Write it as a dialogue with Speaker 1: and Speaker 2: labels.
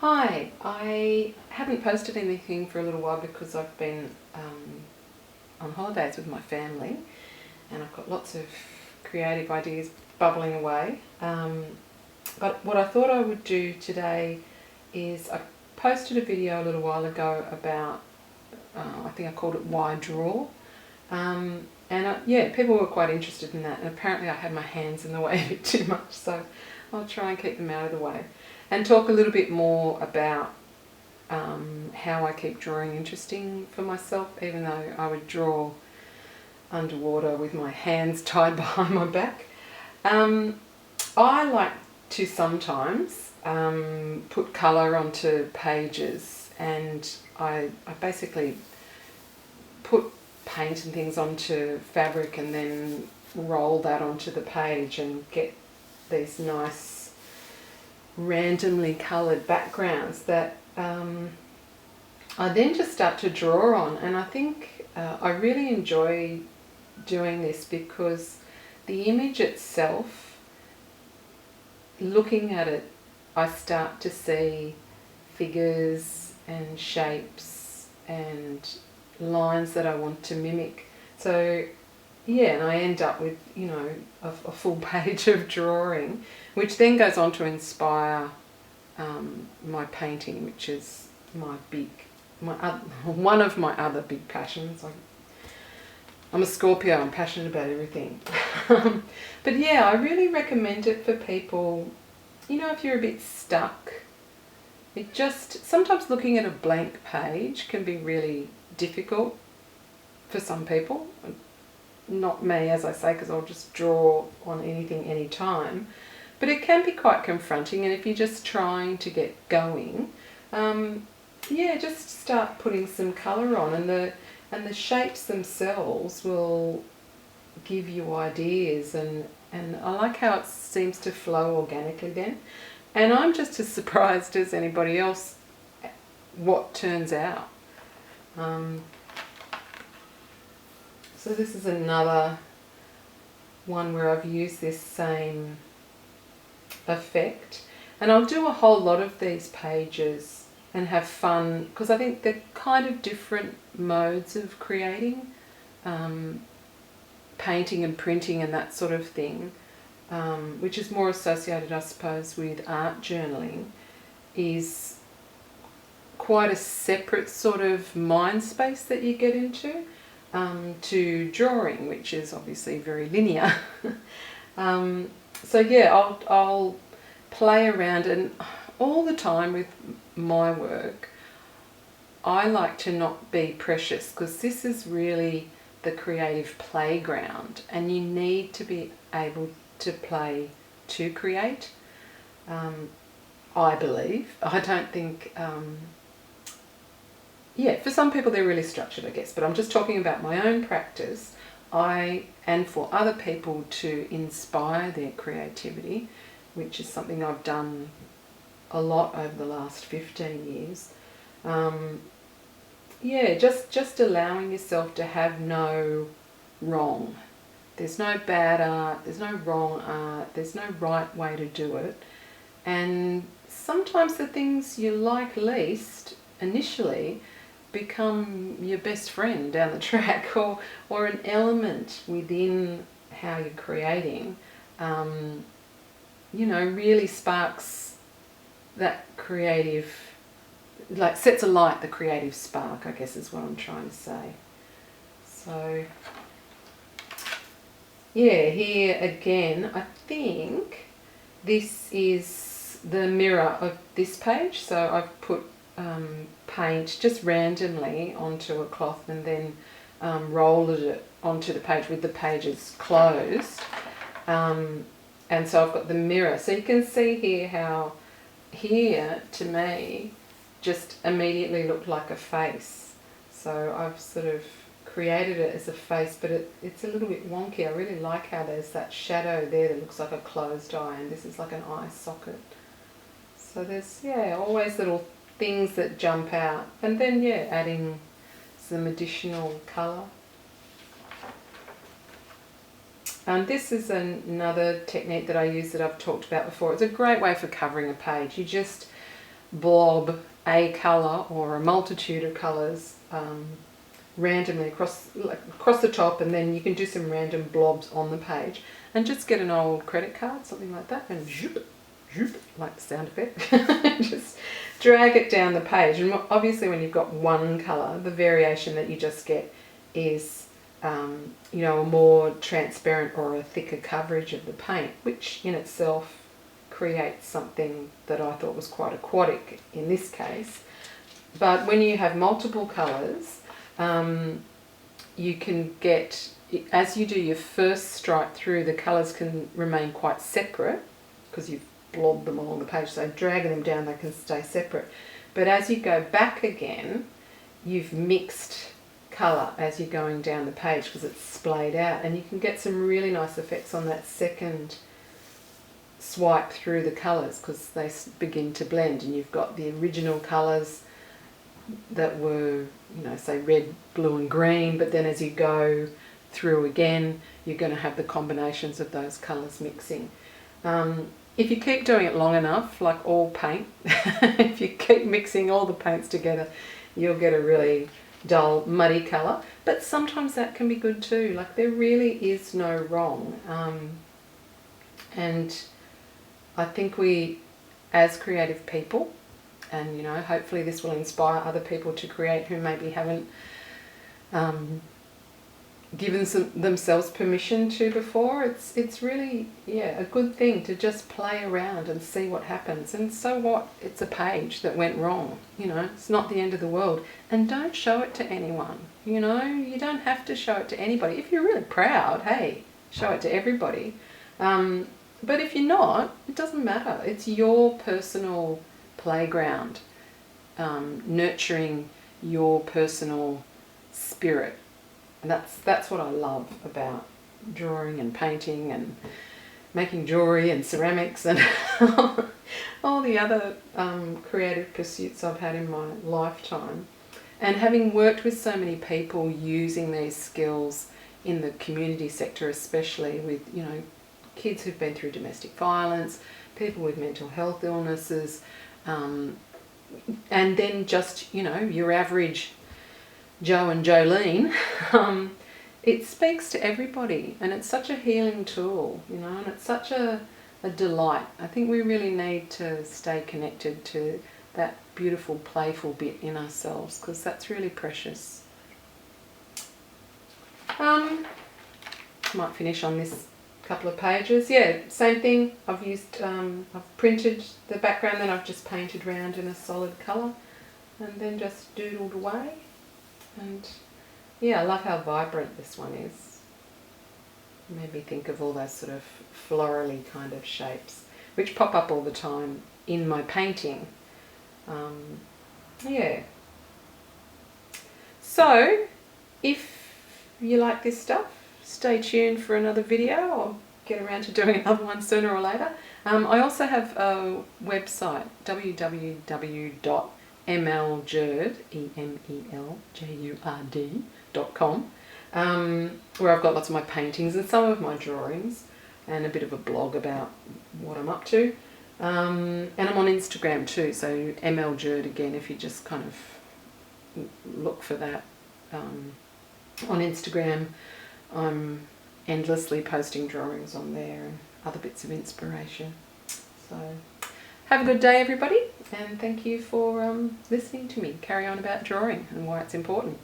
Speaker 1: Hi, I haven't posted anything for a little while because I've been on holidays with my family and I've got lots of creative ideas bubbling away. But what I thought I would do today is I posted a video a little while ago about, I think I called it Why Draw. Yeah, people were quite interested in that, and apparently I had my hands in the way a bit too much, so I'll try and keep them out of the way and talk a little bit more about how I keep drawing interesting for myself, even though I would draw underwater with my hands tied behind my back. I like to sometimes put colour onto pages, and I basically put paint and things onto fabric and then roll that onto the page and get these nice randomly coloured backgrounds that I then just start to draw on. And I think I really enjoy doing this because the image itself, looking at it, I start to see figures and shapes and lines that I want to mimic. So yeah, and I end up with, a full page of drawing, which then goes on to inspire my painting, which is one of my other big passions. I'm a Scorpio, I'm passionate about everything. But yeah, I really recommend it for people, if you're a bit stuck. Sometimes looking at a blank page can be really difficult for some people. Not me, as I say, because I'll just draw on anything, anytime. But it can be quite confronting, and if you're just trying to get going, just start putting some colour on, and the shapes themselves will give you ideas, and I like how it seems to flow organically then. And I'm just as surprised as anybody else what turns out. So this is another one where I've used this same effect, and I'll do a whole lot of these pages and have fun, because I think they're kind of different modes of creating, painting and printing and that sort of thing, which is more associated, I suppose, with art journaling, is quite a separate sort of mind space that you get into, to drawing, which is obviously very linear. So yeah, I'll play around, and all the time with my work I like to not be precious, because this is really the creative playground, and you need to be able to play to create. I believe. I don't think for some people they're really structured, I guess, but I'm just talking about my own practice. And for other people to inspire their creativity, which is something I've done a lot over the last 15 years. Just allowing yourself to have no wrong. There's no bad art, there's no wrong art, there's no right way to do it. And sometimes the things you like least initially become your best friend down the track, or an element within how you're creating, really sparks that creative, like sets alight the creative spark, I guess is what I'm trying to say. So yeah, here again, I think this is the mirror of this page. So I've put paint just randomly onto a cloth and then rolled it onto the page with the pages closed. And so I've got the mirror. So you can see here how here, to me, just immediately looked like a face. So I've sort of created it as a face, but it's a little bit wonky. I really like how there's that shadow there that looks like a closed eye, and this is like an eye socket. So there's, always little things that jump out, and then adding some additional colour. This is another technique that I use that I've talked about before. It's a great way for covering a page. You just blob a colour or a multitude of colours randomly across the top, and then you can do some random blobs on the page, and just get an old credit card, something like that, and zoop, zoop, like the sound effect, just drag it down the page. And obviously when you've got one colour, the variation that you just get is you know, a more transparent or a thicker coverage of the paint, which in itself creates something that I thought was quite aquatic in this case. But when you have multiple colours, you can get, as you do your first stripe through, the colours can remain quite separate because you've blobbed them all on the page, so dragging them down they can stay separate. But as you go back again, you've mixed colour as you're going down the page because it's splayed out, and you can get some really nice effects on that second swipe through the colours because they begin to blend, and you've got the original colours that were, you know, say red, blue and green, but then as you go through again you're going to have the combinations of those colours mixing. If you keep doing it long enough, like all paint, if you keep mixing all the paints together, you'll get a really dull, muddy colour, but sometimes that can be good too. Like, there really is no wrong. And I think we, as creative people, and you know, hopefully this will inspire other people to create who maybe haven't given themselves permission to before. It's really, yeah, a good thing to just play around and see what happens. And so what? It's a page that went wrong, you know, it's not the end of the world. And don't show it to anyone, you know, you don't have to show it to anybody. If you're really proud, hey, show it to everybody. But if you're not, it doesn't matter. It's your personal playground, nurturing your personal spirit. And that's what I love about drawing and painting and making jewellery and ceramics and all the other creative pursuits I've had in my lifetime. And having worked with so many people using these skills in the community sector, especially with, you know, kids who've been through domestic violence, people with mental health illnesses, and then just, you know, your average Joe and Jolene, it speaks to everybody, and it's such a healing tool, you know, and it's such a delight. I think we really need to stay connected to that beautiful, playful bit in ourselves, because that's really precious. Might finish on this couple of pages. Yeah, same thing. I've used, I've printed the background, then I've just painted around in a solid colour, and then just doodled away. And yeah, I love how vibrant this one is. It made me think of all those sort of florally kind of shapes, which pop up all the time in my painting. Yeah. So, if you like this stuff, stay tuned for another video. I'll get around to doing another one sooner or later. I also have a website, www.emeljurd, EMELJURD.com, where I've got lots of my paintings and some of my drawings and a bit of a blog about what I'm up to. And I'm on Instagram too, so emeljurd again, if you just kind of look for that on Instagram. I'm endlessly posting drawings on there and other bits of inspiration. So have a good day, everybody, and thank you for listening to me carry on about drawing and why it's important.